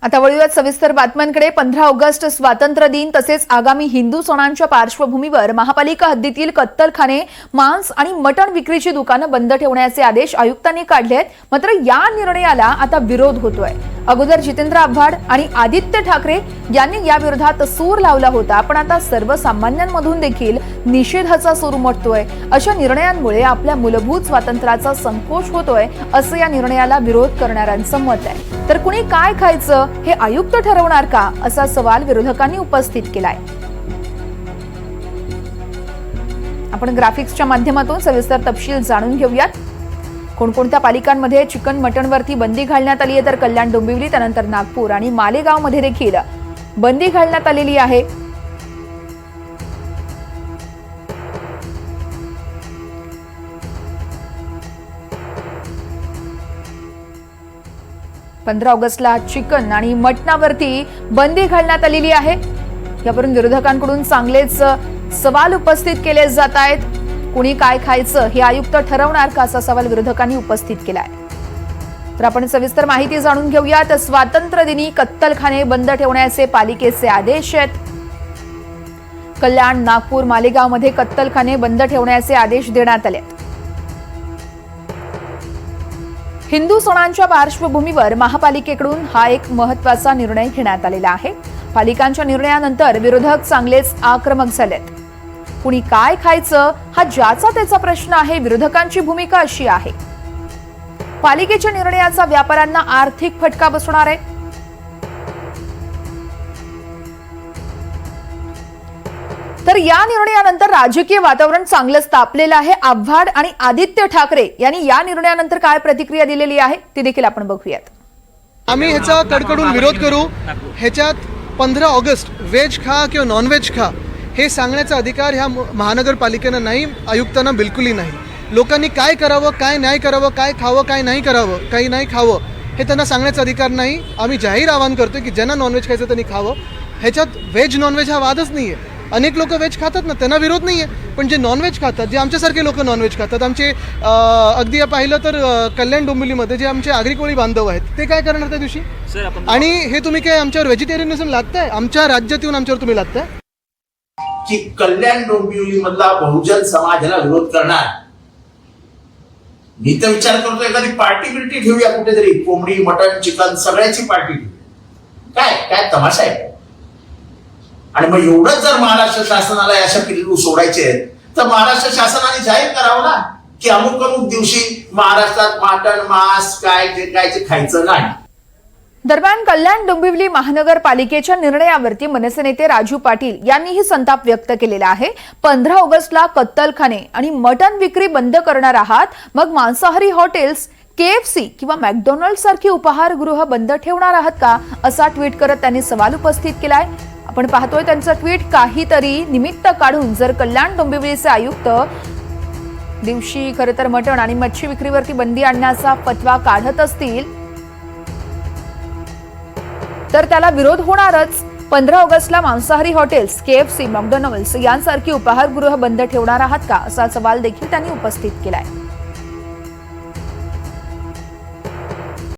आता वळूयात सविस्तर बातम्यांकडे। 15 ऑगस्ट स्वातंत्र्य दिन तसेच आगामी हिंदू सणांच्या पार्श्वभूमीवर महापालिका हद्दीतील कत्तलखाने, मांस आणि मटण विक्रीची दुकानं बंद ठेवण्याचे आदेश आयुक्तांनी काढले आहेत। मात्र या निर्णयाला आता विरोध होतोय। अगोदर जितेंद्र आव्हाड आणि आदित्य ठाकरे यांनी या विरोधात सूर लावला होता, पण आता सर्वसामान्यांमधून देखील निषेधाचा सूर उमटतोय। अशा निर्णयांमुळे आपल्या मूलभूत स्वातंत्र्याचा संकोच होतोय, असं या निर्णयाला विरोध करणाऱ्यांचं मत आहे। तर कुणी काय खायचं हे आयुक्त ठरवणार का, असा सवाल विरोधकांनी उपस्थित केलाय। आपण ग्राफिक्सच्या माध्यमातून सविस्तर तपशील जाणून घेऊयात। कोणकोणत्या पालिकांमध्ये चिकन मटणवरती बंदी घालण्यात आली आहे, तर कल्याण, डोंबिवली, त्यानंतर नागपूर आणि मालेगाव मध्ये देखील बंदी घालण्यात आलेली आहे। पंधरा ऑगस्टला चिकन आणि मटणावरती बंदी घालण्यात आलेली आहे। यावरून विरोधकांकडून चांगलेच सवाल उपस्थित केले जात आहेत। कुणी काय खायचं हे आयुक्त ठरवणार का, असा सवाल विरोधकांनी उपस्थित केलाय। तर आपण सविस्तर माहिती जाणून घेऊयात। स्वातंत्र्य दिनी कत्तलखाने बंद ठेवण्याचे पालिकेचे आदेश आहेत। कल्याण, नागपूर, मालेगाव मध्ये कत्तलखाने बंद ठेवण्याचे आदेश देण्यात आले। हिंदू सणांच्या पार्श्वभूमीवर महापालिकेकडून हा एक महत्त्वाचा निर्णय घेण्यात आलेला आहे। पालिकांच्या निर्णयानंतर विरोधक चांगलेच आक्रमक झालेत। कुणी काय खायचं हा ज्याचा त्याचा प्रश्न आहे। विरोधकांची भूमिका अशी आहे, पालिकेच्या निर्णयाचा व्यापाऱ्यांना आर्थिक फटका बसणार आहे। तर या निर्णयानंतर राजकीय वातावरण चांगलंच तापलेलं आहे। आव्हाड आणि आदित्य ठाकरे यांनी या निर्णयानंतर काय प्रतिक्रिया दिलेली आहे ती देखील आपण बघूयात। आम्ही ह्याचा कडकडून विरोध करू। ह्याच्यात 15 ऑगस्ट व्हेज खा किंवा नॉन व्हेज खा हे सांगण्याचा अधिकार ह्या महानगरपालिकेनं नाही, आयुक्तांना बिलकुलही नाही। लोकांनी काय करावं, काय नाही करावं, काय खावं, काय नाही करावं, काही नाही खावं हे त्यांना सांगण्याचा अधिकार नाही। आम्ही जाहीर आवाहन करतोय की ज्यांना नॉनव्हेज खायचं त्यांनी खावं। ह्याच्यात व्हेज नॉनव्हेज हा वादच नाही आहे। अनेक लोक व्हेज खातात ना, त्यांना विरोध नाही आहे, पण जे नॉनव्हेज खातात, जे आमच्यासारखे लोक नॉनव्हेज खातात, आमचे अगदी पाहिलं तर कल्याण, डोंबिवलीमध्ये जे आमचे आगरी-कोळी बांधव आहेत ते काय करणार त्या दिवशी? आणि हे तुम्ही काय आमच्यावर व्हेजिटेरियनिझम लादताय? आमच्या राज्यात येऊन आमच्यावर तुम्ही लादताय की कल्याण, डोंबिवली मधला बहुजन समाज याला विरोध करणार। मी तर विचार करतो एखादी पार्टी बिल्टी ठेवूया कुठेतरी, कोंबडी, मटण, चिकन सगळ्याची पार्टी ठेवूया। काय काय तमाशा आहे? आणि मग एवढंच जर महाराष्ट्र शासनाला अशा पिल्लू सोडायचे आहेत तर महाराष्ट्र शासनाने जाहीर करावं ना की अमुक अमुक दिवशी महाराष्ट्रात मटण, मांस काय जे खायचं नाही। दरम्यान कल्याण, डोंबिवली महानगरपालिकेच्या निर्णयावरती मनसे नेते राजू पाटील यांनीही संताप व्यक्त केलेला आहे। 15 ऑगस्टला कत्तलखाने आणि मटण विक्री बंद करणार आहात, मग मांसाहारी हॉटेल्स, KFC किंवा मॅकडोनल्ड सारखी उपहारगृह बंद ठेवणार आहात का, असा ट्विट करत त्यांनी सवाल उपस्थित केलाय। आपण पाहतोय त्यांचं ट्विट काहीतरी निमित्त काढून जर कल्याण, डोंबिवलीचे आयुक्त दिवशी खरं तर मटण आणि मच्छी विक्रीवरती बंदी आणण्याचा फतवा काढत असतील तर त्याला विरोध होणारच। 15 ऑगस्टला मांसाहारी हॉटेल्स, KFC, मॅकडोनल्ड्स यांसारखी उपहारगृह बंद ठेवणार आहात का, असा सवाल देखील त्यांनी उपस्थित केलाय।